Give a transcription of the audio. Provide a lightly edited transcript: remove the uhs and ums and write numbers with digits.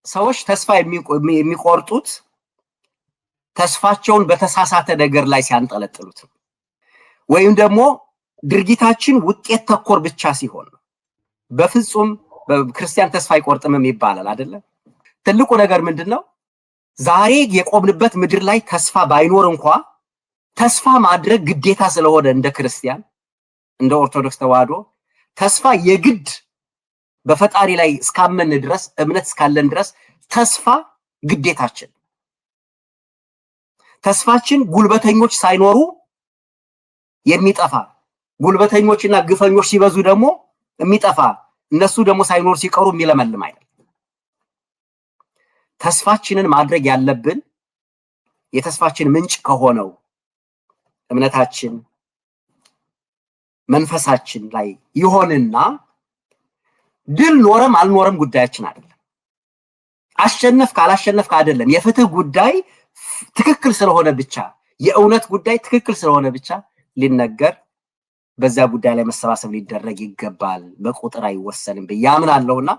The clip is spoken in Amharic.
ሰዎች ተስፋ የሚቆርጡት ተስፋቸውን በተሳሳተ ነገር ላይ ሲያንጠለጥሉት ወይም ደግሞ ድርጊታችን ውጤት ተኮር ብቻ ሲሆን በፍጹም በክርስቲያን ተስፋ አይቆርጥም ይባላል አይደለ? ትልቁ ነገር ምንድነው? ዛሬ የቆምንበት ምድር ላይ ተስፋ ባይኖር እንኳን ተስፋ ማድረግ ግዴታ ስለሆነ እንደ ክርስቲያን እንደ ኦርቶዶክስ ተዋህዶ ተስፋ የግድ በፈጣሪ ላይ እስካመን ድረስ እምነት እስካለን ድረስ ተስፋ ግዴታችን። ተስፋችን ጉልበተኞች ሳይኖሩ የሚጠፋ ጉልበተኞችና ግፈኞች ሲበዙ ደግሞ የሚጠፋ እነሱ ደግሞ ሳይኖር ሲቀሩ የሚለመልም አይደል። ተስፋችንን ማድረግ ያለብን የተስፋችን ምንጭ ከሆነው እምነታችን መንፈሳችን ላይ ይሆንና ድል ኖረም አልኖረም ጉዳያችን አይደለም። አሸነፍክ አላሸነፍክ አይደለም። የፍትህ ጉዳይ ትክክል ስለሆነ ብቻ የእውነት ጉዳይ ትክክል ስለሆነ ብቻ ሊነገር በዛ ጉዳይ ላይ መሰባሰብ ሊደረግ ይገባል። በቁጥር አይወሰንም ብዬ አምናለሁና